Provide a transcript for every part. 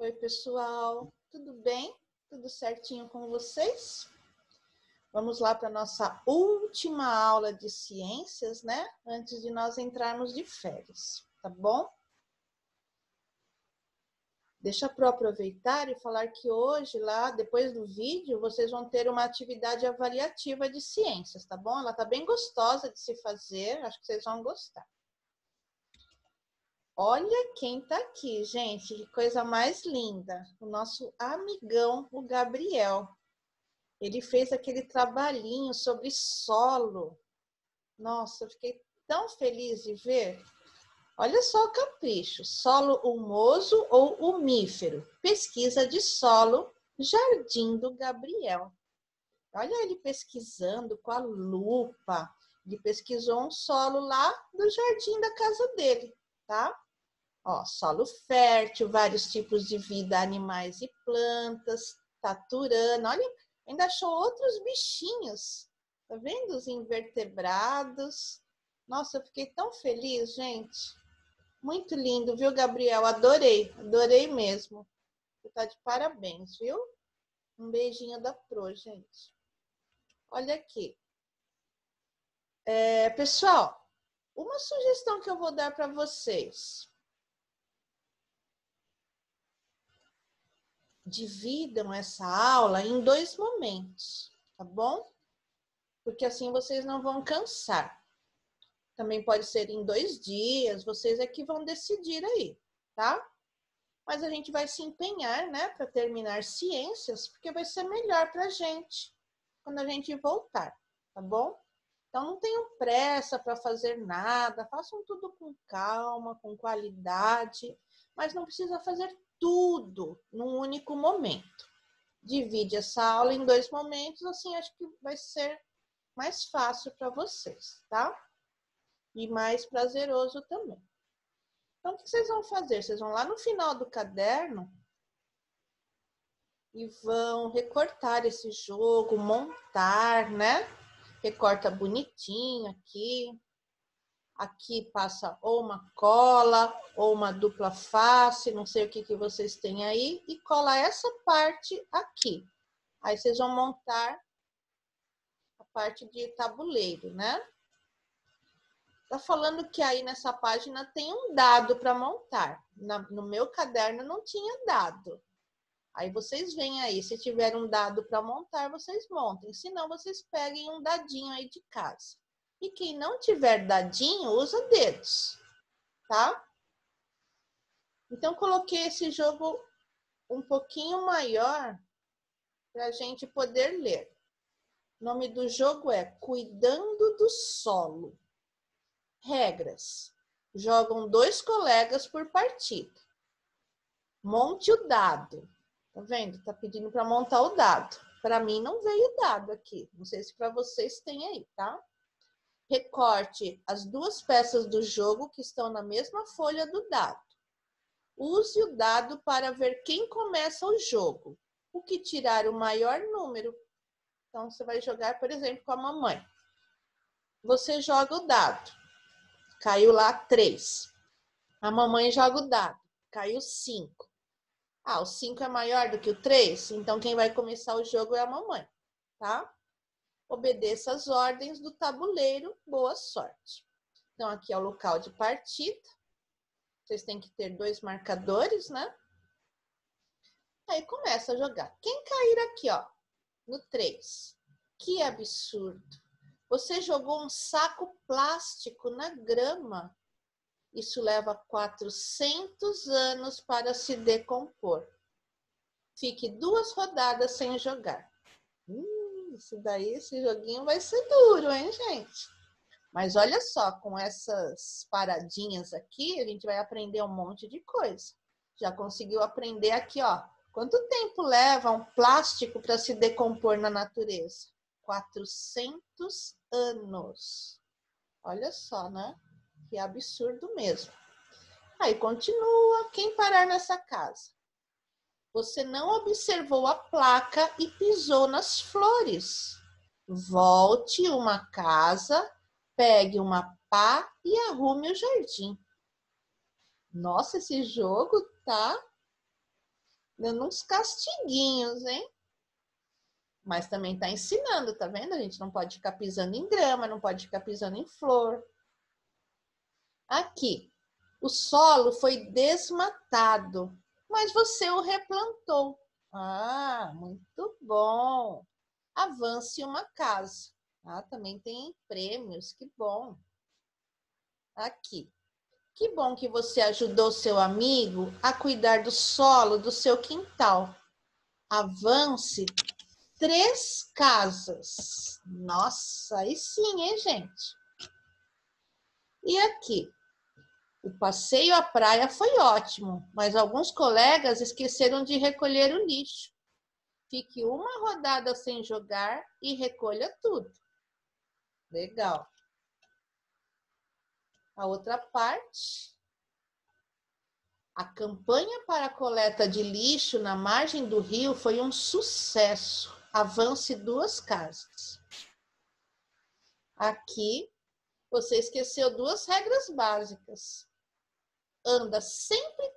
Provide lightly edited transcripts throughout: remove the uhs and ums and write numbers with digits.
Oi, pessoal, tudo bem? Tudo certinho com vocês? Vamos lá para a nossa última aula de ciências, né? Antes de nós entrarmos de férias, tá bom? Deixa eu aproveitar e falar que hoje, lá, depois do vídeo, vocês vão ter uma atividade avaliativa de ciências, tá bom? Ela tá bem gostosa de se fazer, acho que vocês vão gostar. Olha quem tá aqui, gente, que coisa mais linda. O nosso amigão, o Gabriel. Ele fez aquele trabalhinho sobre solo. Nossa, eu fiquei tão feliz de ver. Olha só o capricho. Solo humoso ou umífero? Pesquisa de solo, Jardim do Gabriel. Olha ele pesquisando com a lupa. Ele pesquisou um solo lá do jardim da casa dele, tá? Ó, solo fértil, vários tipos de vida, animais e plantas, taturana. Olha, ainda achou outros bichinhos. Tá vendo os invertebrados? Nossa, eu fiquei tão feliz, gente. Muito lindo, viu, Gabriel? Adorei, adorei mesmo. Você tá de parabéns, viu? Um beijinho da Pro, gente. Olha aqui. Pessoal, uma sugestão que eu vou dar para vocês. Dividam essa aula em 2 momentos, tá bom? Porque assim vocês não vão cansar. Também pode ser em 2 dias, vocês é que vão decidir aí, tá? Mas a gente vai se empenhar, né, para terminar ciências, porque vai ser melhor para a gente quando a gente voltar, tá bom? Então não tenham pressa para fazer nada, façam tudo com calma, com qualidade, mas não precisa fazer tudo num único momento. Divide essa aula em 2 momentos, assim acho que vai ser mais fácil para vocês, tá? E mais prazeroso também. Então, o que vocês vão fazer? Vocês vão lá no final do caderno e vão recortar esse jogo, montar, né? Recorta bonitinho aqui. Aqui passa ou uma cola ou uma dupla face, não sei o que vocês têm aí, e cola essa parte aqui. Aí vocês vão montar a parte de tabuleiro, né? Tá falando que aí nessa página tem um dado para montar. No meu caderno não tinha dado. Aí vocês veem aí, se tiver um dado para montar, vocês montem. Se não, vocês peguem um dadinho aí de casa. E quem não tiver dadinho, usa dedos, tá? Então, coloquei esse jogo um pouquinho maior para a gente poder ler. O nome do jogo é Cuidando do Solo. Regras. Jogam 2 colegas por partida. Monte o dado. Tá vendo? Tá pedindo para montar o dado. Para mim não veio dado aqui. Não sei se para vocês tem aí, tá? Recorte as 2 peças do jogo que estão na mesma folha do dado. Use o dado para ver quem começa o jogo. O que tirar o maior número. Então, você vai jogar, por exemplo, com a mamãe. Você joga o dado. Caiu lá 3. A mamãe joga o dado. Caiu 5. Ah, o 5 é maior do que o 3? Então, quem vai começar o jogo é a mamãe, tá? Obedeça as ordens do tabuleiro. Boa sorte. Então, aqui é o local de partida. Vocês têm que ter 2 marcadores, né? Aí começa a jogar. Quem cair aqui, ó, no 3? Que absurdo. Você jogou um saco plástico na grama. Isso leva 400 anos para se decompor. Fique 2 rodadas sem jogar. Esse joguinho vai ser duro, hein, gente? Mas olha só, com essas paradinhas aqui, a gente vai aprender um monte de coisa. Já conseguiu aprender aqui, ó. Quanto tempo leva um plástico para se decompor na natureza? 400 anos. Olha só, né? Que absurdo mesmo. Aí continua. Quem parar nessa casa? Você não observou a placa e pisou nas flores. Volte uma casa, pegue uma pá e arrume o jardim. Nossa, esse jogo tá Dando uns castiguinhos, hein? Mas também tá ensinando, tá vendo? A gente não pode ficar pisando em grama, não pode ficar pisando em flor. Aqui, o solo foi desmatado, mas você o replantou. Ah, muito bom. Avance uma casa. Ah, também tem prêmios, que bom. Aqui. Que bom que você ajudou seu amigo a cuidar do solo do seu quintal. Avance 3 casas. Nossa, aí sim, hein, gente? E aqui? O passeio à praia foi ótimo, mas alguns colegas esqueceram de recolher o lixo. Fique uma rodada sem jogar e recolha tudo. Legal. A outra parte. A campanha para a coleta de lixo na margem do rio foi um sucesso. Avance 2 casas. Aqui, você esqueceu 2 regras básicas. Andar sempre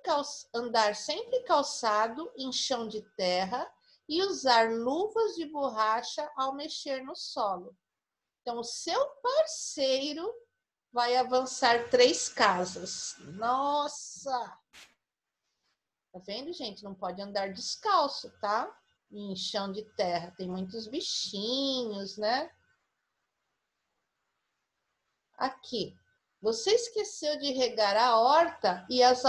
calçado em chão de terra e usar luvas de borracha ao mexer no solo. Então, o seu parceiro vai avançar 3 casas. Nossa! Tá vendo, gente? Não pode andar descalço, tá? Em chão de terra. Tem muitos bichinhos, né? Aqui. Você esqueceu de regar a horta e as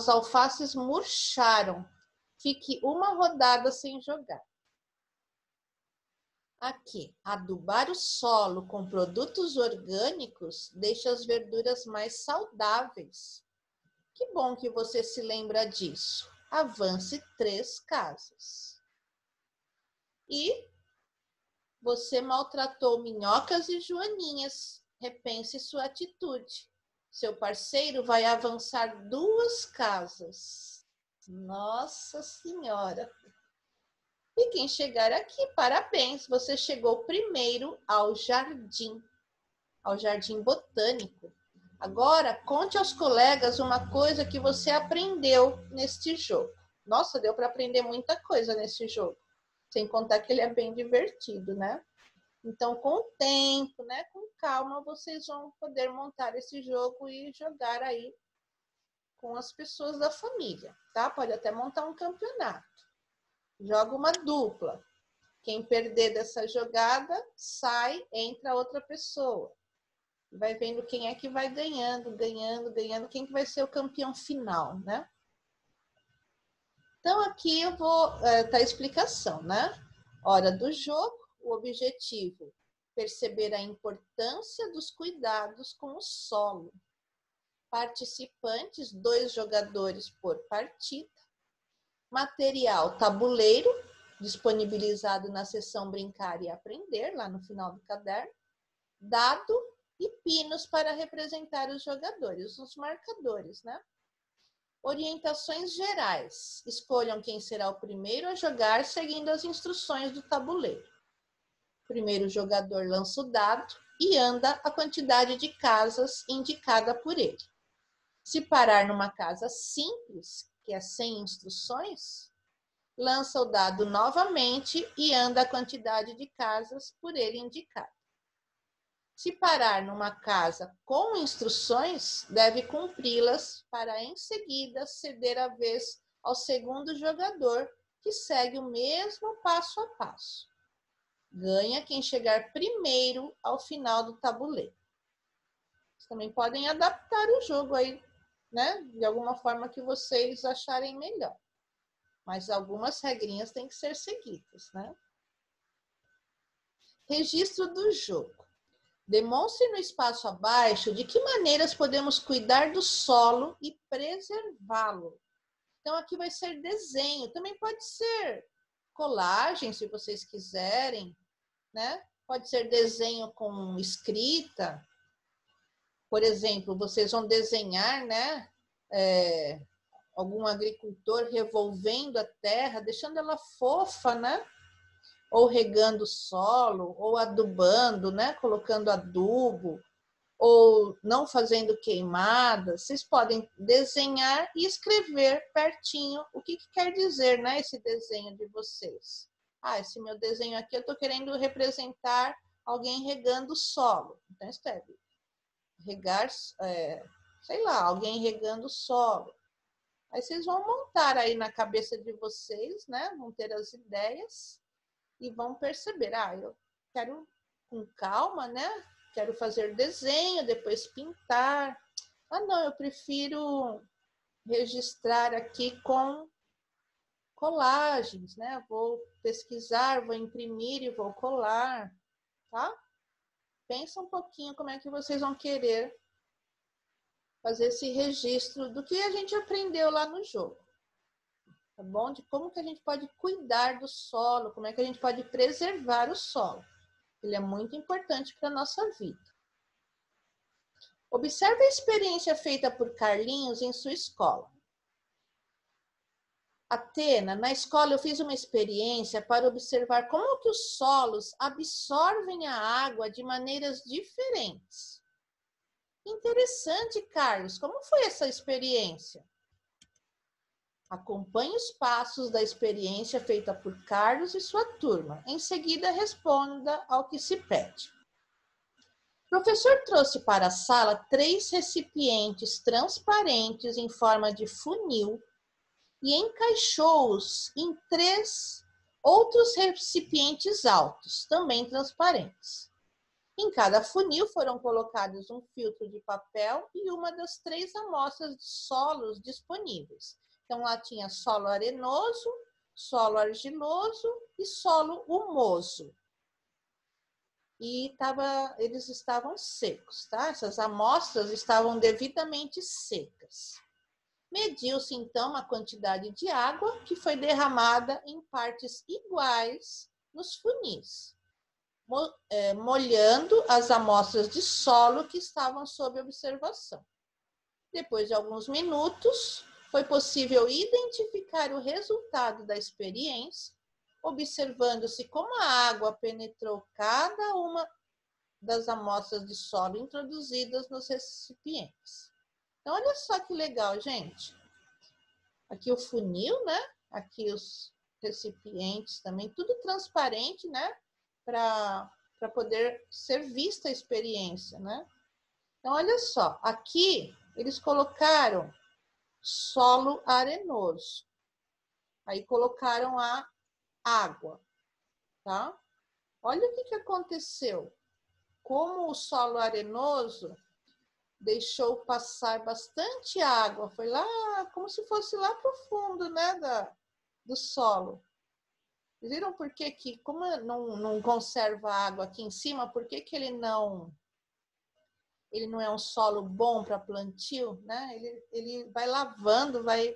alfaces murcharam. Fique uma rodada sem jogar. Aqui, adubar o solo com produtos orgânicos deixa as verduras mais saudáveis. Que bom que você se lembra disso. Avance 3 casas. E você maltratou minhocas e joaninhas. Repense sua atitude. Seu parceiro vai avançar 2 casas. Nossa Senhora! E quem chegar aqui, parabéns! Você chegou primeiro ao jardim botânico. Agora, conte aos colegas uma coisa que você aprendeu neste jogo. Nossa, deu para aprender muita coisa nesse jogo. Sem contar que ele é bem divertido, né? Então, com o tempo, né, com calma, vocês vão poder montar esse jogo e jogar aí com as pessoas da família, tá? Pode até montar um campeonato. Joga uma dupla. Quem perder dessa jogada, sai, entra outra pessoa. Vai vendo quem é que vai ganhando, quem que vai ser o campeão final, né? Então, aqui eu vou tá a explicação, né? Hora do jogo, o objetivo, perceber a importância dos cuidados com o solo. Participantes, 2 jogadores por partida. Material, tabuleiro, disponibilizado na seção Brincar e Aprender, lá no final do caderno. Dado e pinos para representar os jogadores, os marcadores, né? Orientações gerais. Escolham quem será o primeiro a jogar seguindo as instruções do tabuleiro. O primeiro jogador lança o dado e anda a quantidade de casas indicada por ele. Se parar numa casa simples, que é sem instruções, lança o dado novamente e anda a quantidade de casas por ele indicada. Se parar numa casa com instruções, deve cumpri-las para em seguida ceder a vez ao segundo jogador, que segue o mesmo passo a passo. Ganha quem chegar primeiro ao final do tabuleiro. Vocês também podem adaptar o jogo aí, né? De alguma forma que vocês acharem melhor. Mas algumas regrinhas têm que ser seguidas, né? Registro do jogo. Demonstre no espaço abaixo de que maneiras podemos cuidar do solo e preservá-lo. Então, aqui vai ser desenho. Também pode ser colagem, se vocês quiserem, né? Pode ser desenho com escrita. Por exemplo, vocês vão desenhar, né? Algum agricultor revolvendo a terra, deixando ela fofa, né? Ou regando o solo, ou adubando, né? Colocando adubo, ou não fazendo queimadas, vocês podem desenhar e escrever pertinho o que quer dizer, né, esse desenho de vocês. Ah, esse meu desenho aqui eu estou querendo representar alguém regando o solo. Então, escreve regar, sei lá, alguém regando o solo. Aí vocês vão montar aí na cabeça de vocês, né? Vão ter as ideias e vão perceber. Ah, eu quero com calma, né? Quero fazer desenho, depois pintar. Ah, não, eu prefiro registrar aqui com colagens, né? Vou pesquisar, vou imprimir e vou colar, tá? Pensa um pouquinho como é que vocês vão querer fazer esse registro do que a gente aprendeu lá no jogo. Tá bom? De como que a gente pode cuidar do solo, como é que a gente pode preservar o solo. Ele é muito importante para a nossa vida. Observe a experiência feita por Carlinhos em sua escola. Atena, na escola eu fiz uma experiência para observar como que os solos absorvem a água de maneiras diferentes. Interessante, Carlos. Como foi essa experiência? Acompanhe os passos da experiência feita por Carlos e sua turma. Em seguida, responda ao que se pede. O professor trouxe para a sala 3 recipientes transparentes em forma de funil e encaixou-os em 3 outros recipientes altos, também transparentes. Em cada funil foram colocados um filtro de papel e uma das 3 amostras de solos disponíveis. Então, lá tinha solo arenoso, solo argiloso e solo humoso. E eles estavam secos, tá? Essas amostras estavam devidamente secas. Mediu-se, então, a quantidade de água que foi derramada em partes iguais nos funis, molhando as amostras de solo que estavam sob observação. Depois de alguns minutos, foi possível identificar o resultado da experiência, observando-se como a água penetrou cada uma das amostras de solo introduzidas nos recipientes. Então, olha só que legal, gente. Aqui o funil, né? Aqui os recipientes também, tudo transparente, né? Para poder ser vista a experiência, né? Então, olha só. Aqui, eles colocaram solo arenoso. Aí colocaram a água, tá? Olha o que aconteceu. Como o solo arenoso deixou passar bastante água, foi lá, como se fosse lá pro fundo, né, do solo. Viram por que como não conserva água aqui em cima, por que ele não é um solo bom para plantio, né? Ele vai lavando, vai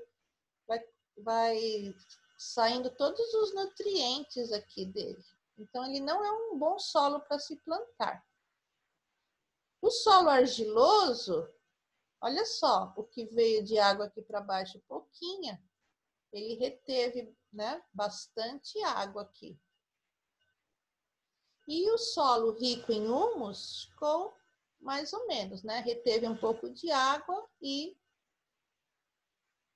saindo todos os nutrientes aqui dele. Então, ele não é um bom solo para se plantar. O solo argiloso, olha só, o que veio de água aqui para baixo, pouquinha. Ele reteve, né, bastante água aqui. E o solo rico em humus ficou mais ou menos, né? Reteve um pouco de água e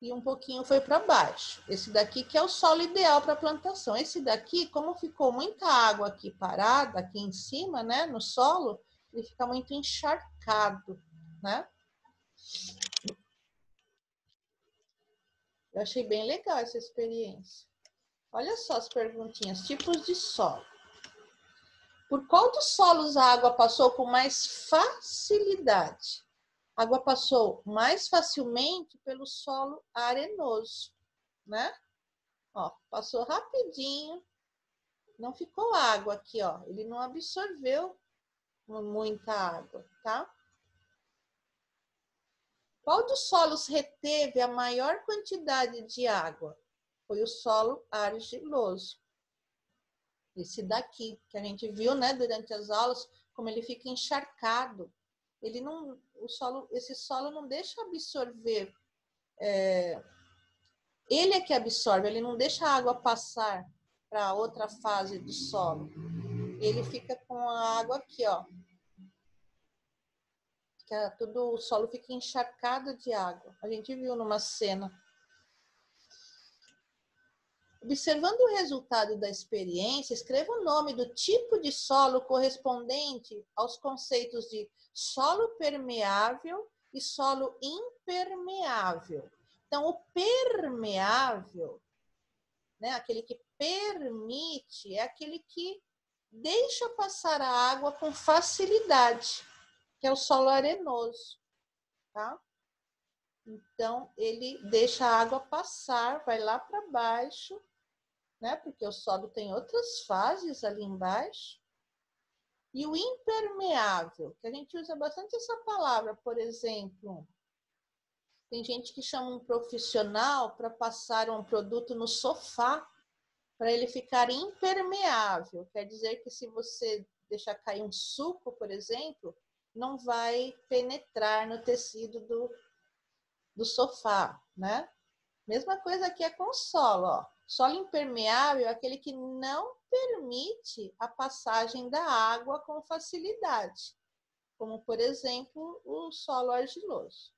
um pouquinho foi para baixo. Esse daqui que é o solo ideal para plantação. Esse daqui, como ficou muita água aqui parada, aqui em cima, né, no solo, ele fica muito encharcado, né? Eu achei bem legal essa experiência. Olha só as perguntinhas. Tipos de solo. Por qual dos solos a água passou com mais facilidade? A água passou mais facilmente pelo solo arenoso, né? Ó, passou rapidinho, não ficou água aqui, ó. Ele não absorveu muita água, tá? Qual dos solos reteve a maior quantidade de água? Foi o solo argiloso. Esse daqui, que a gente viu, né, durante as aulas, como ele fica encharcado. Ele não, esse solo não deixa absorver. Ele é que absorve, ele não deixa a água passar para outra fase do solo. Ele fica com a água aqui, ó. tudo, o solo fica encharcado de água. A gente viu numa cena. Observando o resultado da experiência, escreva o nome do tipo de solo correspondente aos conceitos de solo permeável e solo impermeável. Então, o permeável, né, aquele que permite, é aquele que deixa passar a água com facilidade, que é o solo arenoso, tá? Então, ele deixa a água passar, vai lá para baixo, né? Porque o solo tem outras fases ali embaixo. E o impermeável, que a gente usa bastante essa palavra, por exemplo, tem gente que chama um profissional para passar um produto no sofá, para ele ficar impermeável. Quer dizer que se você deixar cair um suco, por exemplo, não vai penetrar no tecido do sofá, né? Mesma coisa aqui é com o solo, ó. Solo impermeável é aquele que não permite a passagem da água com facilidade, como, por exemplo, o solo argiloso.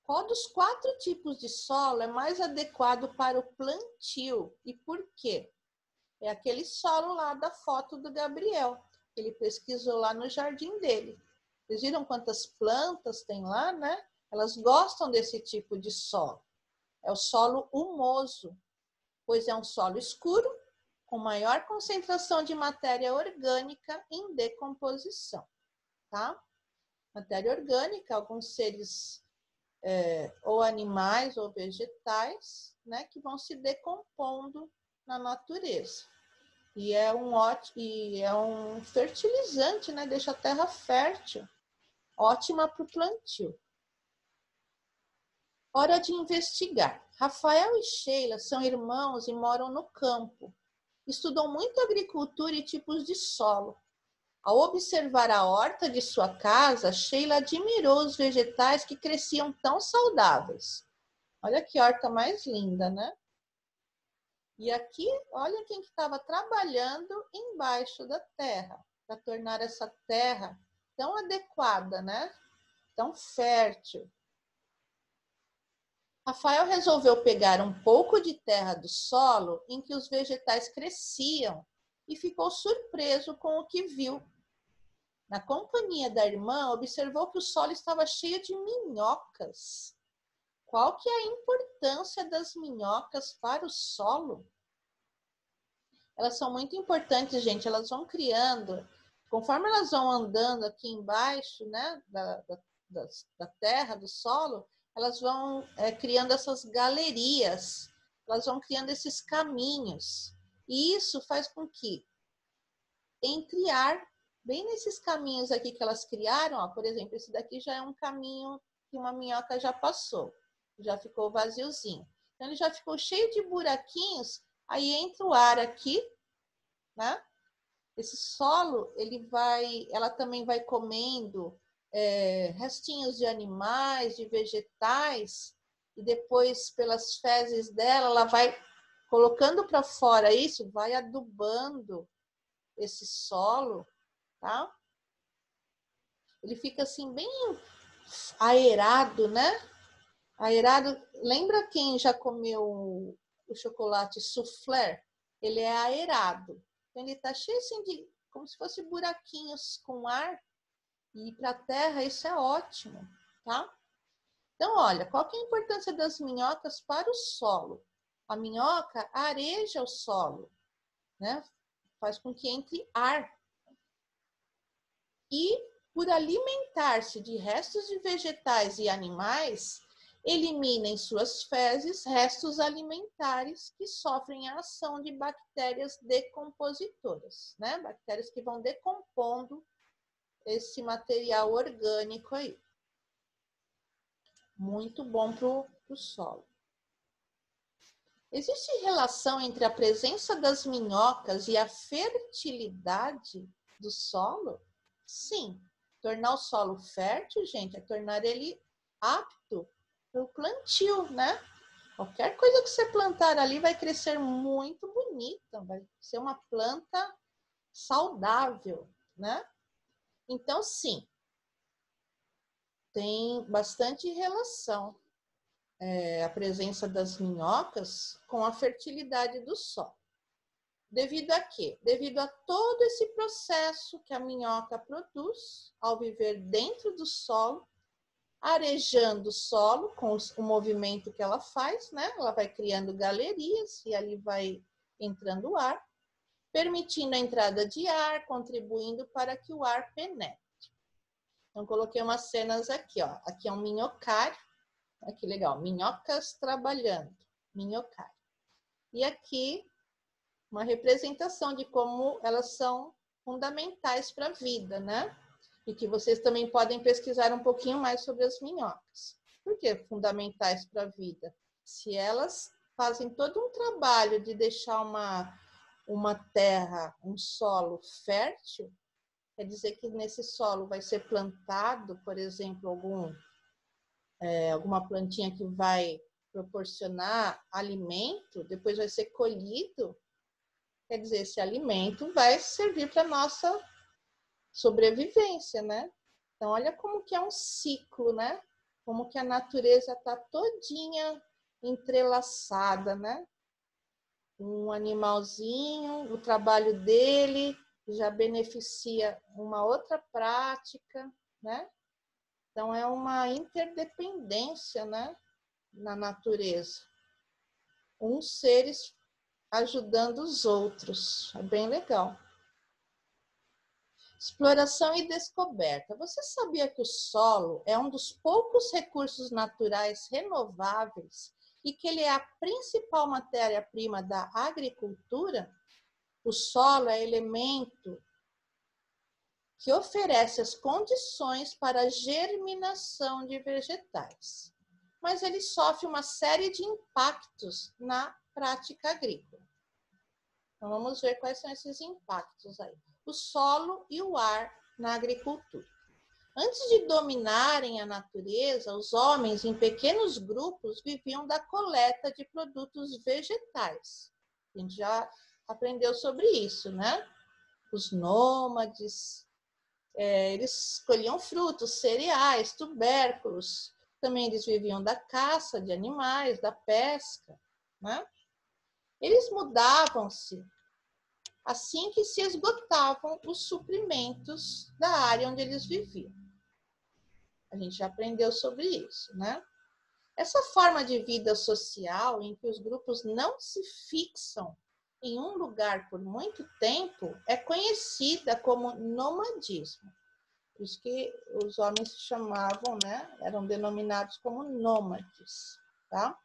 Qual dos 4 tipos de solo é mais adequado para o plantio e por quê? É aquele solo lá da foto do Gabriel, que ele pesquisou lá no jardim dele. Vocês viram quantas plantas tem lá, né? Elas gostam desse tipo de solo. É o solo humoso, pois é um solo escuro, com maior concentração de matéria orgânica em decomposição, tá? Matéria orgânica, alguns seres ou animais ou vegetais, né, que vão se decompondo na natureza. E é um fertilizante, né? Deixa a terra fértil, ótima para o plantio. Hora de investigar. Rafael e Sheila são irmãos e moram no campo. Estudam muito agricultura e tipos de solo. Ao observar a horta de sua casa, Sheila admirou os vegetais que cresciam tão saudáveis. Olha que horta mais linda, né? E aqui, olha quem que estava trabalhando embaixo da terra, para tornar essa terra tão adequada, né? Tão fértil. Rafael resolveu pegar um pouco de terra do solo em que os vegetais cresciam e ficou surpreso com o que viu. Na companhia da irmã, observou que o solo estava cheio de minhocas. Qual que é a importância das minhocas para o solo? Elas são muito importantes, gente. Elas vão criando, conforme elas vão andando aqui embaixo, né, da terra, do solo, elas vão criando essas galerias, elas vão criando esses caminhos. E isso faz com que, entre ar, bem nesses caminhos aqui que elas criaram, ó, por exemplo, esse daqui já é um caminho que uma minhoca já passou, já ficou vaziozinho. Então, ele já ficou cheio de buraquinhos, aí entra o ar aqui, né? Esse solo, ela também vai comendo restinhos de animais, de vegetais, e depois, pelas fezes dela, ela vai colocando para fora isso, vai adubando esse solo, tá? Ele fica assim bem aerado, né? Aerado. Lembra quem já comeu o chocolate soufflé? Ele é aerado. Então, ele está cheio assim de, como se fosse buraquinhos com ar. E para a terra isso é ótimo, tá? Então, olha, qual que é a importância das minhocas para o solo? A minhoca areja o solo, né? Faz com que entre ar. E, por alimentar-se de restos de vegetais e animais, elimina em suas fezes restos alimentares que sofrem a ação de bactérias decompositoras, né? Bactérias que vão decompondo esse material orgânico aí. Muito bom para o solo. Existe relação entre a presença das minhocas e a fertilidade do solo? Sim. Tornar o solo fértil, gente, é tornar ele apto para o plantio, né? Qualquer coisa que você plantar ali vai crescer muito bonita, vai ser uma planta saudável, né? Então, sim, tem bastante relação a presença das minhocas com a fertilidade do solo. Devido a quê? Devido a todo esse processo que a minhoca produz ao viver dentro do solo, arejando o solo com o movimento que ela faz, né? Ela vai criando galerias e ali vai entrando ar, permitindo a entrada de ar, contribuindo para que o ar penetre. Então, coloquei umas cenas aqui, ó. Aqui é um minhocário. Olha que legal, minhocas trabalhando, minhocário. E aqui, uma representação de como elas são fundamentais para a vida, né? E que vocês também podem pesquisar um pouquinho mais sobre as minhocas. Por que fundamentais para a vida? Se elas fazem todo um trabalho de deixar uma terra, um solo fértil, quer dizer que nesse solo vai ser plantado, por exemplo, alguma plantinha que vai proporcionar alimento, depois vai ser colhido, quer dizer, esse alimento vai servir para a nossa sobrevivência, né? Então, olha como que é um ciclo, né? Como que a natureza está todinha entrelaçada, né? Um animalzinho, o trabalho dele já beneficia uma outra prática, né? Então, é uma interdependência, né, na natureza. Uns seres ajudando os outros. É bem legal. Exploração e descoberta. Você sabia que o solo é um dos poucos recursos naturais renováveis e que ele é a principal matéria-prima da agricultura? O solo é elemento que oferece as condições para a germinação de vegetais, mas ele sofre uma série de impactos na prática agrícola. Então, vamos ver quais são esses impactos aí. O solo e o ar na agricultura. Antes de dominarem a natureza, os homens, em pequenos grupos, viviam da coleta de produtos vegetais. A gente já aprendeu sobre isso, né? Os nômades, eles escolhiam frutos, cereais, tubérculos. Também eles viviam da caça de animais, da pesca, né? Eles mudavam-se assim que se esgotavam os suprimentos da área onde eles viviam. A gente já aprendeu sobre isso, né? Essa forma de vida social em que os grupos não se fixam em um lugar por muito tempo é conhecida como nomadismo. Por isso que os homens se chamavam, né? Eram denominados como nômades, tá?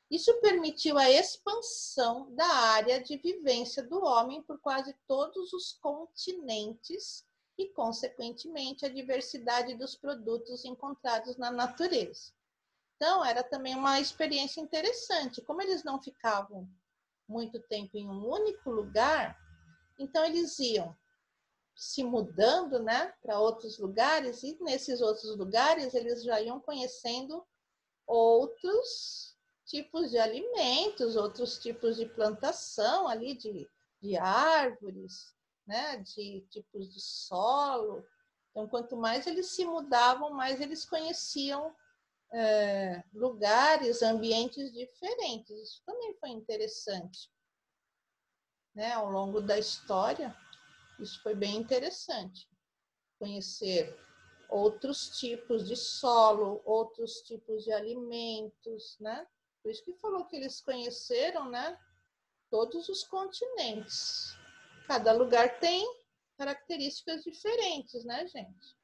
Isso permitiu a expansão da área de vivência do homem por quase todos os continentes e, consequentemente, a diversidade dos produtos encontrados na natureza. Então, era também uma experiência interessante. Como eles não ficavam muito tempo em um único lugar, então eles iam se mudando, né, para outros lugares, e nesses outros lugares eles já iam conhecendo outros tipos de alimentos, outros tipos de plantação ali, de árvores, né, de tipos de solo. Então, quanto mais eles se mudavam, mais eles conheciam lugares, ambientes diferentes. Isso também foi interessante, né? Ao longo da história, isso foi bem interessante. Conhecer outros tipos de solo, outros tipos de alimentos, né? Por isso que falou que eles conheceram, né, todos os continentes. Cada lugar tem características diferentes, né, gente?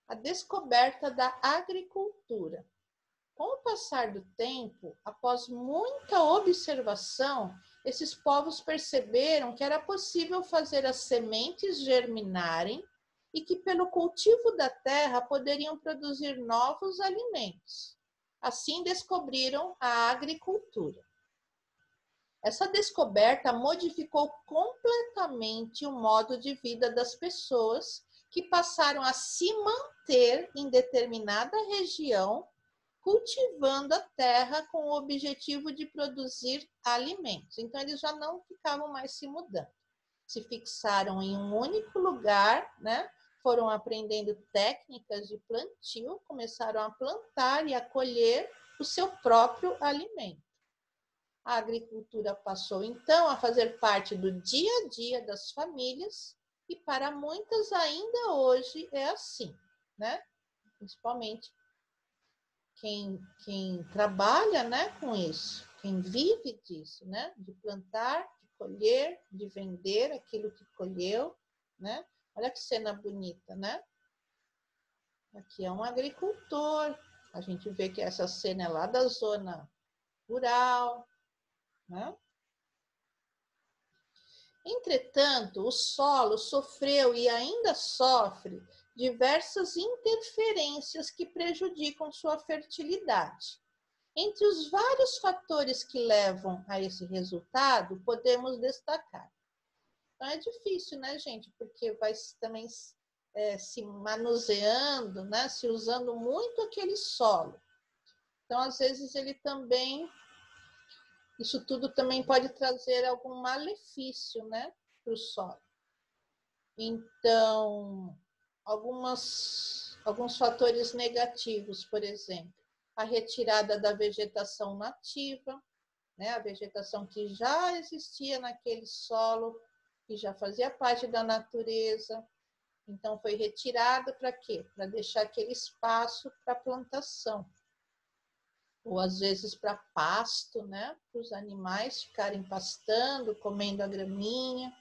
A descoberta da agricultura. Com o passar do tempo, após muita observação, esses povos perceberam que era possível fazer as sementes germinarem e que pelo cultivo da terra poderiam produzir novos alimentos. Assim descobriram a agricultura. Essa descoberta modificou completamente o modo de vida das pessoas, que passaram a se manter em determinada região, cultivando a terra com o objetivo de produzir alimentos. Então, eles já não ficavam mais se mudando. Se fixaram em um único lugar, né? foram aprendendo técnicas de plantio, começaram a plantar e a colher o seu próprio alimento. A agricultura passou, então, a fazer parte do dia a dia das famílias e para muitas ainda hoje é assim, né? Principalmente quem trabalha, né, com isso, quem vive disso, né? De plantar, de colher, de vender aquilo que colheu, né? Olha que cena bonita, né? Aqui é um agricultor. A gente vê que essa cena é lá da zona rural, né? Entretanto, o solo sofreu e ainda sofre diversas interferências que prejudicam sua fertilidade. Entre os vários fatores que levam a esse resultado, podemos destacar. Então é difícil, né, gente? Porque vai também se manuseando, né? Se usando muito aquele solo. Então, às vezes, ele também... Isso tudo também pode trazer algum malefício, né, para o solo. Então, alguns fatores negativos, por exemplo, a retirada da vegetação nativa, né, a vegetação que já existia naquele solo, que já fazia parte da natureza. Então, foi retirada para quê? Para deixar aquele espaço para plantação. Ou às vezes para pasto, né? Para os animais ficarem pastando, comendo a graminha.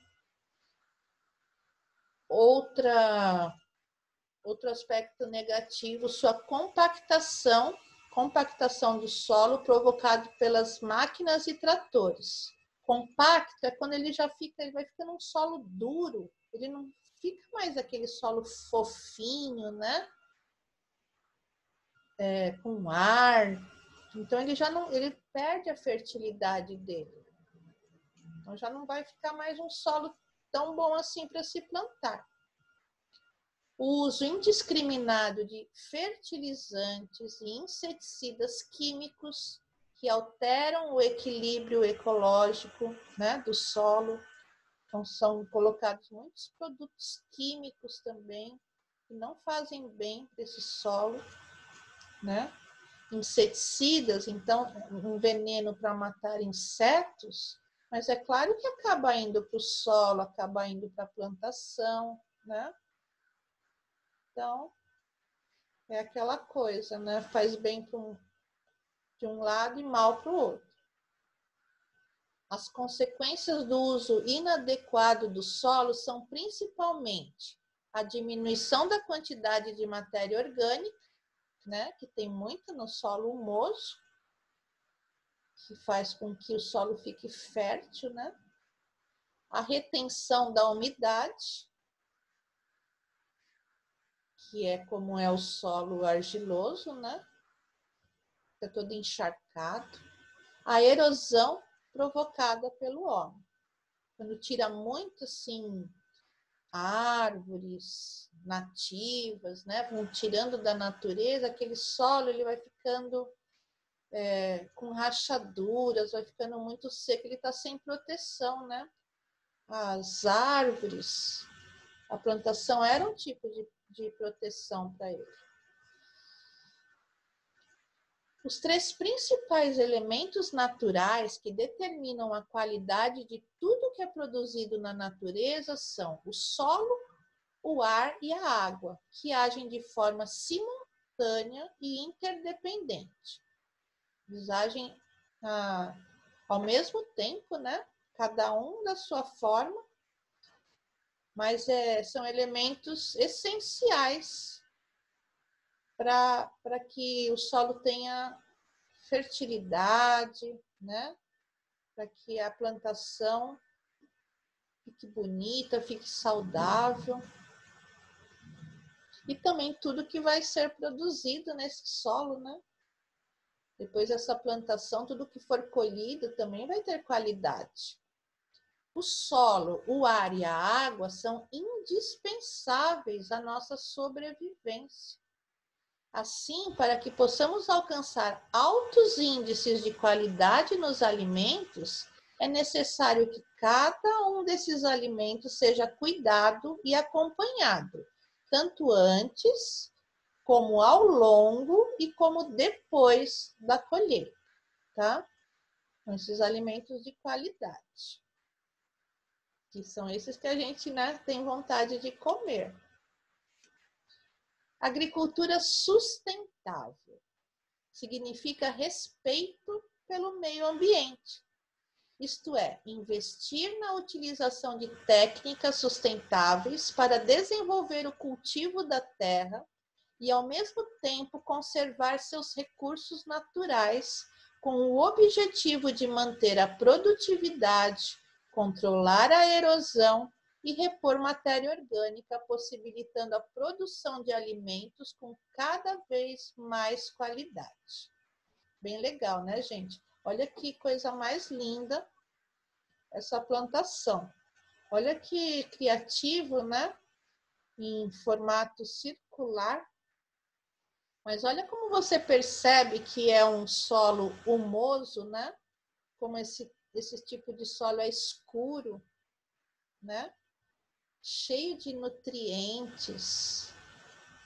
Outro aspecto negativo, sua compactação do solo provocado pelas máquinas e tratores. Compacto é quando ele vai ficando um solo duro, ele não fica mais aquele solo fofinho, né? Com ar. Então ele perde a fertilidade dele. Então já não vai ficar mais um solo tão bom assim para se plantar. O uso indiscriminado de fertilizantes e inseticidas químicos que alteram o equilíbrio ecológico, né, do solo. Então são colocados muitos produtos químicos também que não fazem bem para esse solo, né? Inseticidas, então, um veneno para matar insetos, mas é claro que acaba indo para o solo, acaba indo para a plantação, né? Então, é aquela coisa, né? Faz bem de um lado e mal para o outro. As consequências do uso inadequado do solo são principalmente a diminuição da quantidade de matéria orgânica, né, que tem muito no solo humoso, que faz com que o solo fique fértil, né? A retenção da umidade, que é como é o solo argiloso, né? Fica todo encharcado. A erosão provocada pelo homem. Quando tira muito, assim, árvores nativas, né? Vão tirando da natureza, aquele solo ele vai ficando com rachaduras, vai ficando muito seco, ele está sem proteção, né? As árvores, a plantação era um tipo de proteção para ele. Os três principais elementos naturais que determinam a qualidade de tudo que é produzido na natureza são o solo, o ar e a água, que agem de forma simultânea e interdependente. Eles agem ao mesmo tempo, né? Cada um da sua forma, mas são elementos essenciais para que o solo tenha fertilidade, né? Para que a plantação fique bonita, fique saudável. E também tudo que vai ser produzido nesse solo, né? Depois dessa plantação, tudo que for colhido também vai ter qualidade. O solo, o ar e a água são indispensáveis à nossa sobrevivência. Assim, para que possamos alcançar altos índices de qualidade nos alimentos, é necessário que cada um desses alimentos seja cuidado e acompanhado, tanto antes, como ao longo e como depois da colheita, tá? Esses alimentos de qualidade, que são esses que a gente, né, tem vontade de comer. Agricultura sustentável significa respeito pelo meio ambiente. Isto é, investir na utilização de técnicas sustentáveis para desenvolver o cultivo da terra e, ao mesmo tempo, conservar seus recursos naturais com o objetivo de manter a produtividade, controlar a erosão e repor matéria orgânica, possibilitando a produção de alimentos com cada vez mais qualidade. Bem legal, né, gente? Olha que coisa mais linda essa plantação. Olha que criativo, né? Em formato circular. Mas olha como você percebe que é um solo humoso, né? Como esse tipo de solo é escuro, né? Cheio de nutrientes,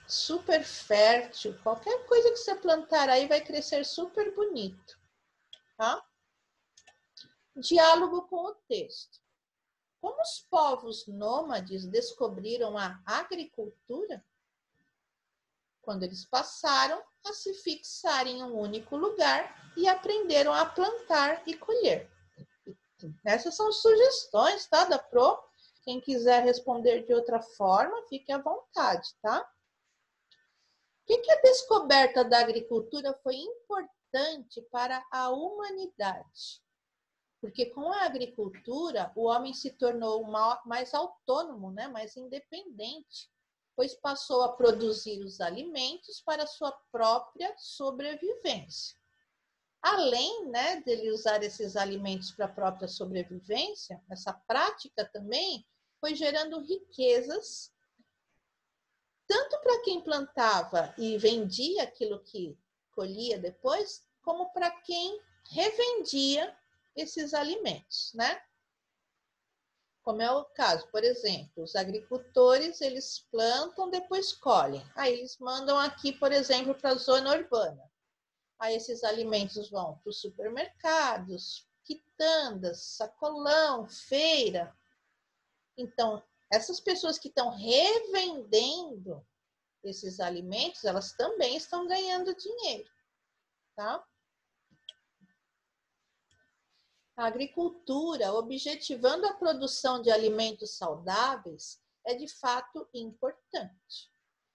super fértil. Qualquer coisa que você plantar aí vai crescer super bonito, tá? Diálogo com o texto. Como os povos nômades descobriram a agricultura? Quando eles passaram a se fixar em um único lugar e aprenderam a plantar e colher. Essas são sugestões, tá, da Pro? Quem quiser responder de outra forma, fique à vontade, tá? Por que a descoberta da agricultura foi importante para a humanidade? Porque com a agricultura, o homem se tornou mais autônomo, né? Mais independente, pois passou a produzir os alimentos para sua própria sobrevivência. Além, né, dele usar esses alimentos para a própria sobrevivência, essa prática também foi gerando riquezas, tanto para quem plantava e vendia aquilo que colhia depois, como para quem revendia esses alimentos, né? Como é o caso, por exemplo, os agricultores, eles plantam, depois colhem. Aí eles mandam aqui, por exemplo, para a zona urbana. Aí esses alimentos vão para os supermercados, quitandas, sacolão, feira. Então, essas pessoas que estão revendendo esses alimentos, elas também estão ganhando dinheiro, tá? A agricultura, objetivando a produção de alimentos saudáveis, é de fato importante.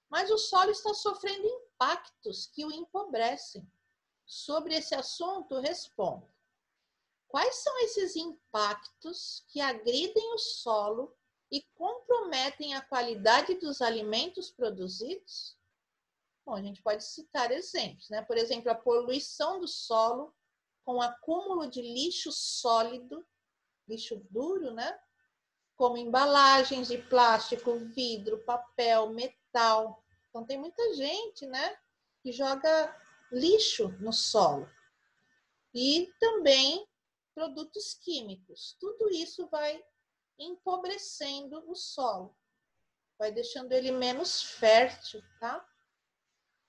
Mas o solo está sofrendo impactos que o empobrecem. Sobre esse assunto, respondo. Quais são esses impactos que agridem o solo e comprometem a qualidade dos alimentos produzidos? Bom, a gente pode citar exemplos, né? Por exemplo, a poluição do solo com acúmulo de lixo sólido, lixo duro, né? Como embalagens de plástico, vidro, papel, metal. Então, tem muita gente, né, que joga lixo no solo. E também produtos químicos. Tudo isso vai empobrecendo o solo, vai deixando ele menos fértil, tá?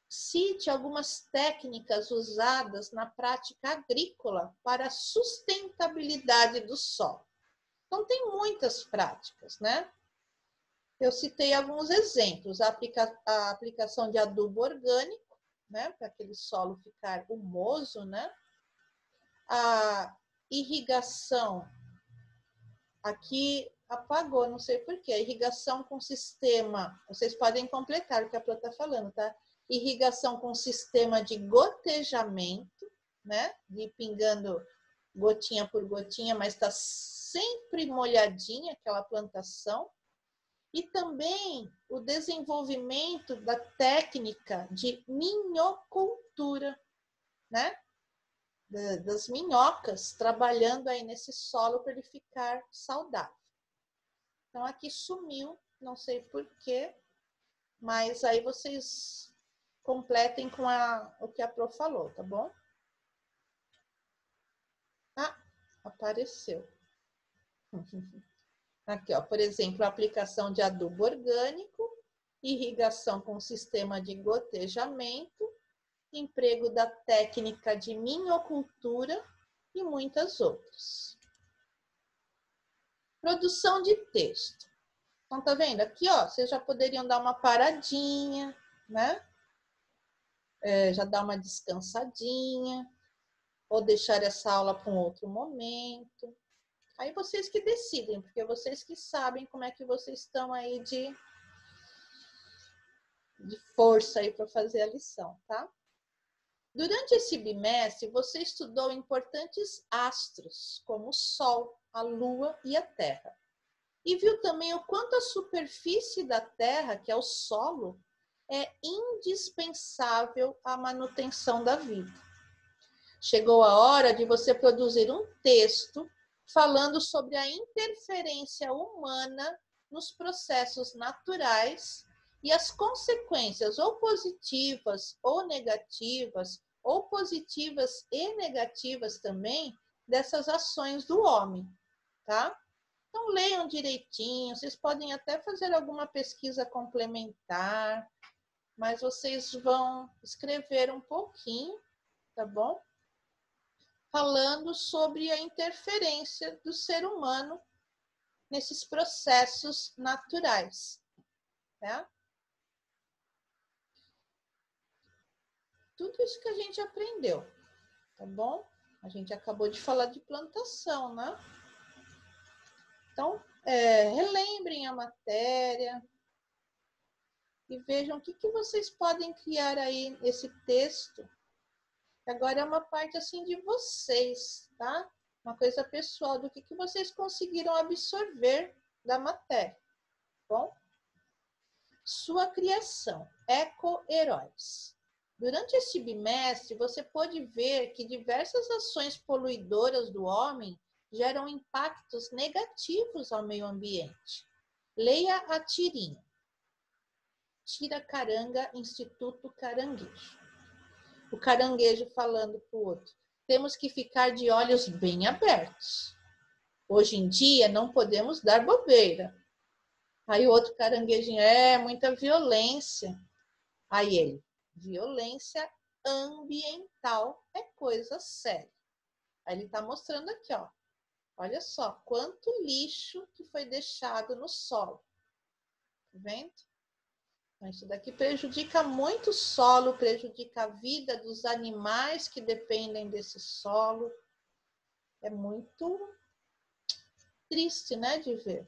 Cite algumas técnicas usadas na prática agrícola para a sustentabilidade do solo. Então, tem muitas práticas, né? Eu citei alguns exemplos. A aplicação de adubo orgânico, né? Para aquele solo ficar humoso, né? A irrigação, aqui apagou, não sei porquê. A irrigação com sistema, vocês podem completar o que a Pro está falando, tá? Irrigação com sistema de gotejamento, né? De pingando gotinha por gotinha, mas está sempre molhadinha aquela plantação. E também o desenvolvimento da técnica de minhocultura, né? Das minhocas, trabalhando aí nesse solo para ele ficar saudável. Então, aqui sumiu, não sei porquê, mas aí vocês completem com o que a Pro falou, tá bom? Ah, apareceu. Aqui, ó, por exemplo, a aplicação de adubo orgânico irrigação com sistema de gotejamento, emprego da técnica de minhocultura e muitas outras. Produção de texto. Então, tá vendo? Aqui, ó, vocês já poderiam dar uma paradinha, né? Já dar uma descansadinha, ou deixar essa aula para um outro momento. Aí vocês que decidem, porque vocês que sabem como é que vocês estão aí de força aí para fazer a lição, tá? Durante esse bimestre, você estudou importantes astros, como o Sol, a Lua e a Terra. E viu também o quanto a superfície da Terra, que é o solo, é indispensável à manutenção da vida. Chegou a hora de você produzir um texto falando sobre a interferência humana nos processos naturais e as consequências ou positivas ou negativas, ou positivas e negativas também, dessas ações do homem, tá? Então, leiam direitinho, vocês podem até fazer alguma pesquisa complementar, mas vocês vão escrever um pouquinho, tá bom? Falando sobre a interferência do ser humano nesses processos naturais, tá? Tudo isso que a gente aprendeu, tá bom? A gente acabou de falar de plantação, né? Então, relembrem a matéria e vejam o que vocês podem criar aí nesse texto. Agora é uma parte assim de vocês, tá? Uma coisa pessoal do que vocês conseguiram absorver da matéria, tá bom? Sua criação, eco-heróis. Durante este bimestre, você pode ver que diversas ações poluidoras do homem geram impactos negativos ao meio ambiente. Leia a tirinha. Tiracaranga, Instituto Caranguejo. O caranguejo falando para o outro. Temos que ficar de olhos bem abertos. Hoje em dia, não podemos dar bobeira. Aí o outro caranguejinho, muita violência. Aí ele, violência ambiental é coisa séria. Aí ele está mostrando aqui, ó. Olha só, quanto lixo que foi deixado no solo. Tá vendo? Então, isso daqui prejudica muito o solo, prejudica a vida dos animais que dependem desse solo. É muito triste, né, de ver.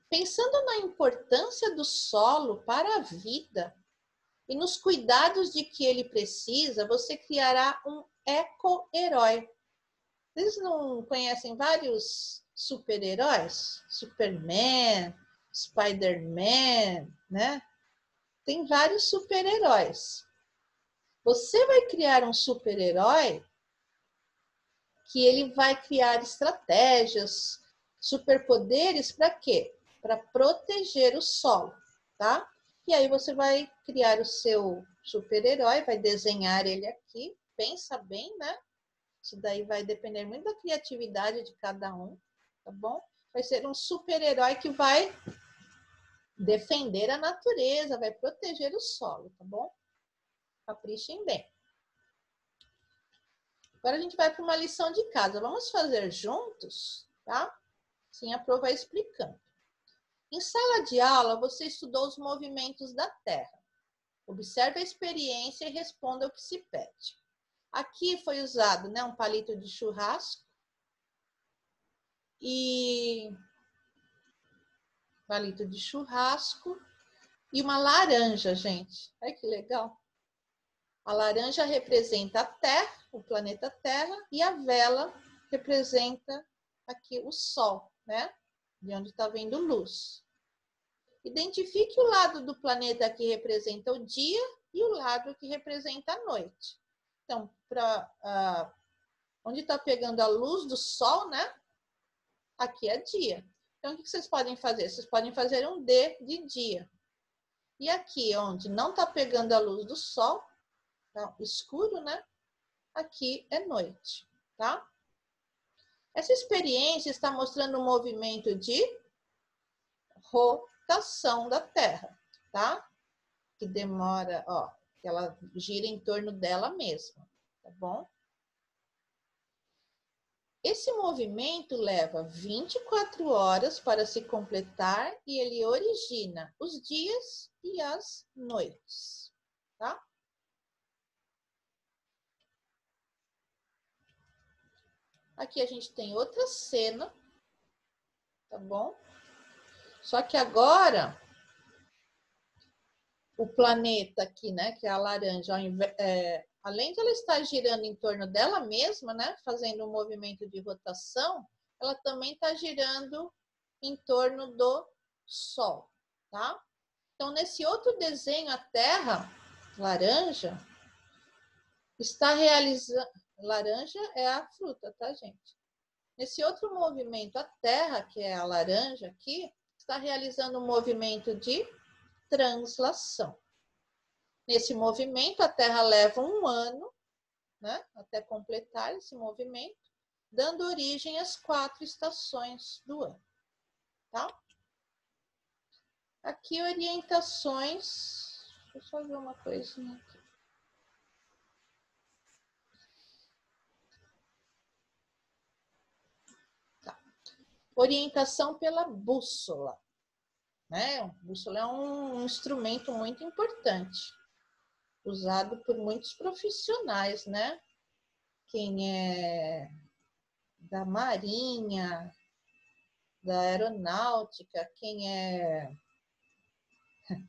Pensando na importância do solo para a vida e nos cuidados de que ele precisa, você criará um eco-herói. Vocês não conhecem vários super-heróis? Superman, Spider-Man, né? Tem vários super-heróis. Você vai criar um super-herói que ele vai criar estratégias, superpoderes para quê? Para proteger o solo, tá? E aí você vai criar o seu super-herói, vai desenhar ele aqui, pensa bem, né? Isso daí vai depender muito da criatividade de cada um, tá bom? Vai ser um super-herói que vai defender a natureza, vai proteger o solo, tá bom? Caprichem bem. Agora a gente vai para uma lição de casa. Vamos fazer juntos, tá? Sim, a Pro vai explicando. Em sala de aula, você estudou os movimentos da Terra. Observe a experiência e responda o que se pede. Aqui foi usado, né, um palito de churrasco e uma laranja, gente. Olha que legal. A laranja representa a Terra, o planeta Terra, e a vela representa aqui o Sol, né? De onde está vindo luz. Identifique o lado do planeta que representa o dia e o lado que representa a noite. Então, onde está pegando a luz do Sol, né? Aqui é dia. Então, o que vocês podem fazer? Vocês podem fazer um D de dia. E aqui, onde não está pegando a luz do Sol, tá escuro, né? Aqui é noite, tá? Essa experiência está mostrando um movimento de rotação da Terra, tá? Que demora, ó, que ela gira em torno dela mesma, tá bom? Esse movimento leva 24 horas para se completar e ele origina os dias e as noites, tá? Aqui a gente tem outra cena, tá bom? Só que agora o planeta aqui, né, que é a laranja, além de ela estar girando em torno dela mesma, né, fazendo um movimento de rotação, ela também está girando em torno do Sol, tá? Então, nesse outro desenho, a Terra, laranja, está realizando... Laranja é a fruta, tá, gente? Nesse outro movimento, a Terra, que é a laranja aqui, está realizando um movimento de translação. Nesse movimento, a Terra leva um ano, né, até completar esse movimento, dando origem às 4 estações do ano, tá? Aqui, orientações... Deixa eu só ver uma coisinha aqui. Tá. Orientação pela bússola, né? A bússola é um instrumento muito importante, usado por muitos profissionais, né? Quem é da marinha, da aeronáutica, quem é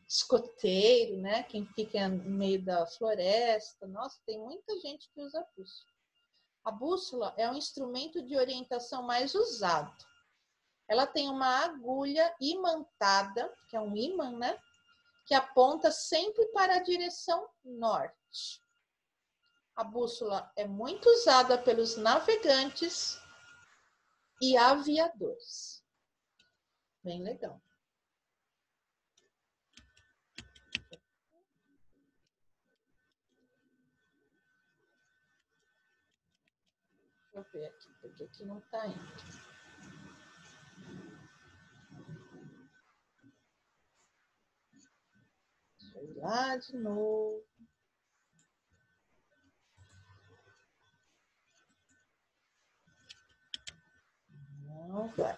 escoteiro, né? Quem fica no meio da floresta. Nossa, tem muita gente que usa a bússola. A bússola é um instrumento de orientação mais usado. Ela tem uma agulha imantada, que é um ímã, né? Que aponta sempre para a direção norte. A bússola é muito usada pelos navegantes e aviadores. Bem legal. Deixa eu ver aqui, porque aqui não está indo. Deixa eu ir lá de novo. Não vai.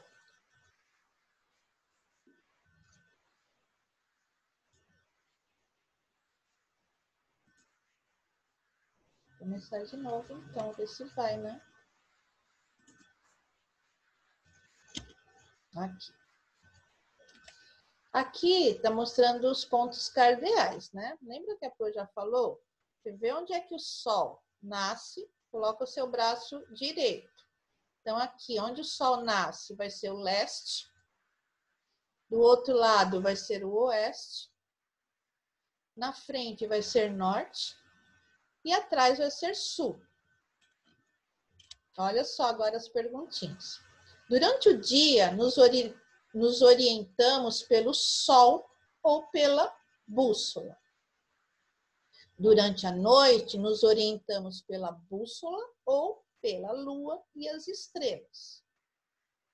Vou começar de novo, então, ver se vai, né? Aqui. Aqui está mostrando os pontos cardeais, né? Lembra que a Pro já falou? Você vê onde é que o Sol nasce, coloca o seu braço direito. Então, aqui, onde o Sol nasce, vai ser o leste. Do outro lado, vai ser o oeste. Na frente, vai ser norte. E atrás, vai ser sul. Olha só agora as perguntinhas. Durante o dia, nos orientamos pelo Sol ou pela bússola. Durante a noite, nos orientamos pela bússola ou pela lua e as estrelas.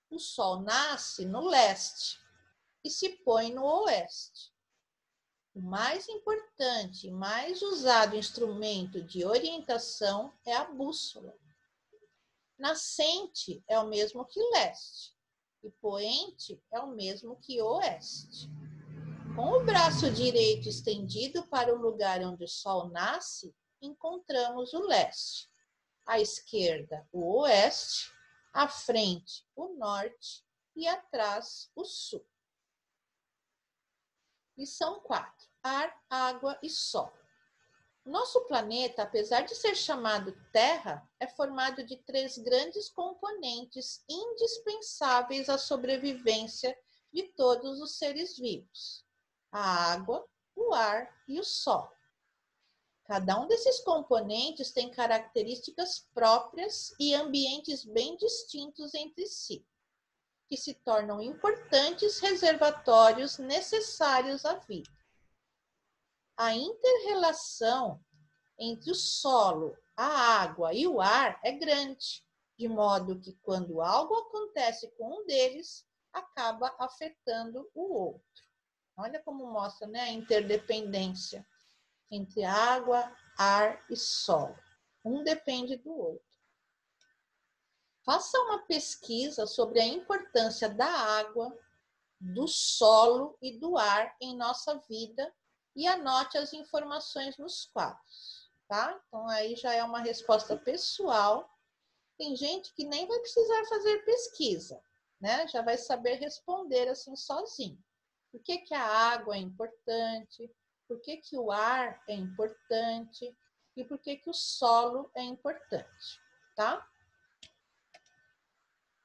O Sol nasce no leste e se põe no oeste. O mais importante e mais usado instrumento de orientação é a bússola. Nascente é o mesmo que leste e poente é o mesmo que oeste. Com o braço direito estendido para o lugar onde o Sol nasce, encontramos o leste. À esquerda, o oeste. À frente, o norte. E atrás, o sul. Lição 4. Ar, água e sol. Nosso planeta, apesar de ser chamado Terra, é formado de 3 grandes componentes indispensáveis à sobrevivência de todos os seres vivos: a água, o ar e o sol. Cada um desses componentes tem características próprias e ambientes bem distintos entre si, que se tornam importantes reservatórios necessários à vida. A inter-relação entre o solo, a água e o ar é grande, de modo que quando algo acontece com um deles, acaba afetando o outro. Olha como mostra, né, a interdependência entre água, ar e solo. Um depende do outro. Faça uma pesquisa sobre a importância da água, do solo e do ar em nossa vida e anote as informações nos quadros, tá? Então, aí já é uma resposta pessoal. Tem gente que nem vai precisar fazer pesquisa, né? Já vai saber responder assim sozinho. Por que que a água é importante? Por que que o ar é importante? E por que que o solo é importante, tá?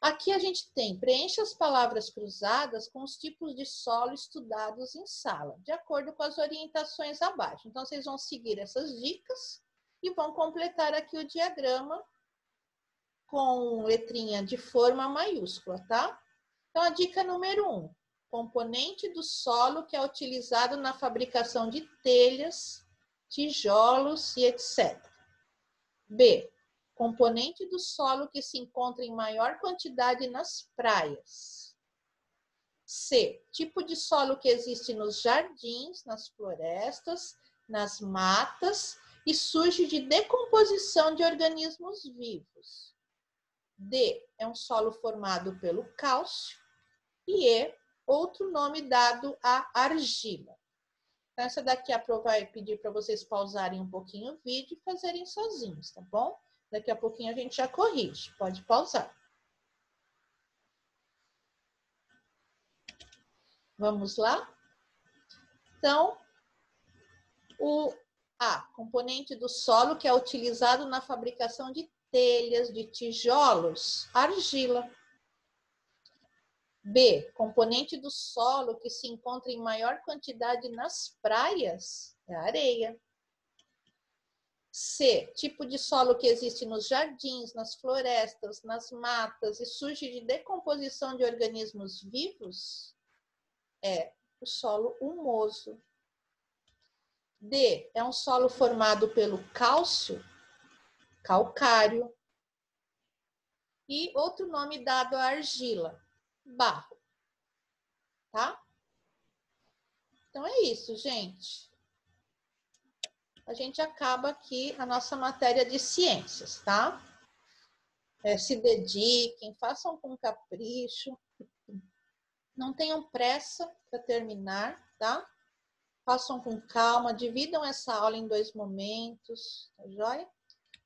Aqui a gente tem, preencha as palavras cruzadas com os tipos de solo estudados em sala, de acordo com as orientações abaixo. Então, vocês vão seguir essas dicas e vão completar aqui o diagrama com letrinha de forma maiúscula, tá? Então, a dica número 1, componente do solo que é utilizado na fabricação de telhas, tijolos e etc. B, componente do solo que se encontra em maior quantidade nas praias. C, tipo de solo que existe nos jardins, nas florestas, nas matas e surge de decomposição de organismos vivos. D, é um solo formado pelo cálcio. E E, outro nome dado à argila. Então, essa daqui a Pro vai pedir para vocês pausarem um pouquinho o vídeo e fazerem sozinhos, tá bom? Daqui a pouquinho a gente já corrige. Pode pausar. Vamos lá? Então, o A, componente do solo que é utilizado na fabricação de telhas, de tijolos, argila. B, componente do solo que se encontra em maior quantidade nas praias, é areia. C, tipo de solo que existe nos jardins, nas florestas, nas matas e surge de decomposição de organismos vivos, é o solo humoso. D, é um solo formado pelo cálcio, calcário. E outro nome dado à argila, barro. Tá? Então é isso, gente. A gente acaba aqui a nossa matéria de ciências, tá? Se dediquem, façam com capricho. Não tenham pressa para terminar, tá? Façam com calma, dividam essa aula em 2 momentos, tá joia?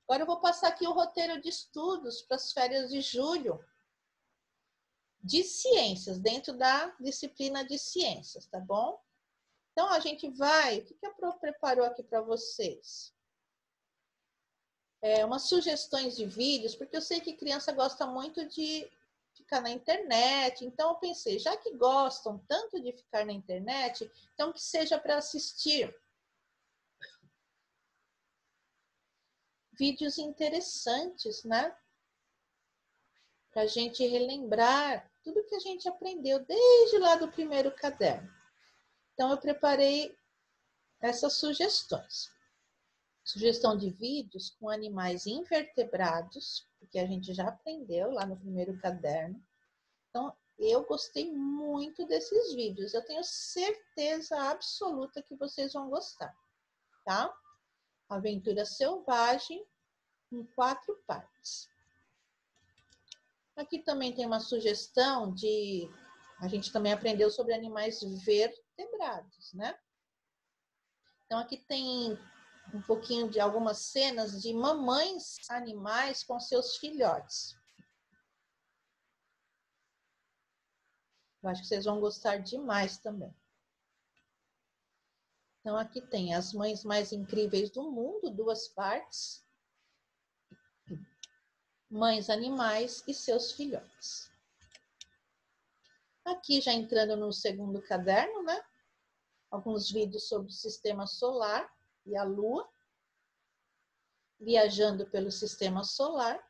Agora eu vou passar aqui o roteiro de estudos para as férias de julho de ciências, dentro da disciplina de ciências, tá bom? Então, a gente vai... O que a Pro preparou aqui para vocês? Umas sugestões de vídeos, porque eu sei que criança gosta muito de ficar na internet. Então, eu pensei, já que gostam tanto de ficar na internet, então que seja para assistir vídeos interessantes, né? Para a gente relembrar tudo que a gente aprendeu desde lá do primeiro caderno. Então, eu preparei essas sugestões. Sugestão de vídeos com animais invertebrados, porque a gente já aprendeu lá no primeiro caderno. Então, eu gostei muito desses vídeos. Eu tenho certeza absoluta que vocês vão gostar, tá? Aventura Selvagem, em 4 partes. Aqui também tem uma sugestão de... A gente também aprendeu sobre animais vertebrados, né? Então, aqui tem um pouquinho de algumas cenas de mamães animais com seus filhotes. Eu acho que vocês vão gostar demais também. Então, aqui tem as mães mais incríveis do mundo, 2 partes. Mães animais e seus filhotes. Aqui, já entrando no segundo caderno, né? Alguns vídeos sobre o sistema solar e a Lua. Viajando pelo sistema solar.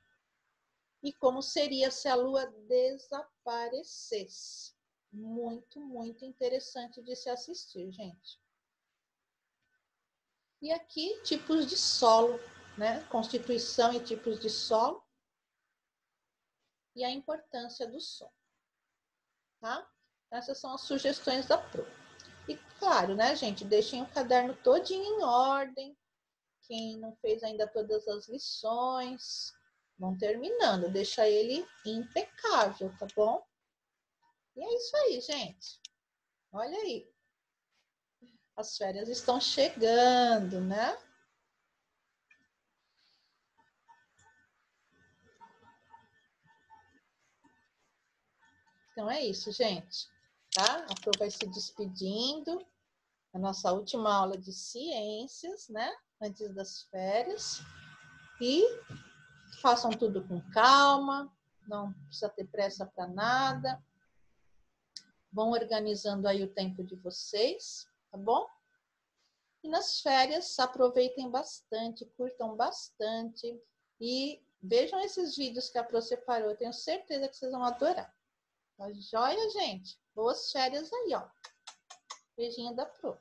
E como seria se a Lua desaparecesse. Muito, muito interessante de se assistir, gente. E aqui, tipos de solo, né? Constituição e tipos de solo. E a importância do solo. Tá? Essas são as sugestões da Pro. E claro, né, gente? Deixem o caderno todinho em ordem. Quem não fez ainda todas as lições, vão terminando. Deixa ele impecável, tá bom? E é isso aí, gente. Olha aí. As férias estão chegando, né? Então é isso, gente. Tá? A Pro vai se despedindo. A nossa última aula de ciências, né? Antes das férias. E façam tudo com calma. Não precisa ter pressa para nada. Vão organizando aí o tempo de vocês, tá bom? E nas férias, aproveitem bastante, curtam bastante e vejam esses vídeos que a Pro separou. Eu tenho certeza que vocês vão adorar. Tá joia, gente? Boas férias aí, ó. Beijinho da Pro.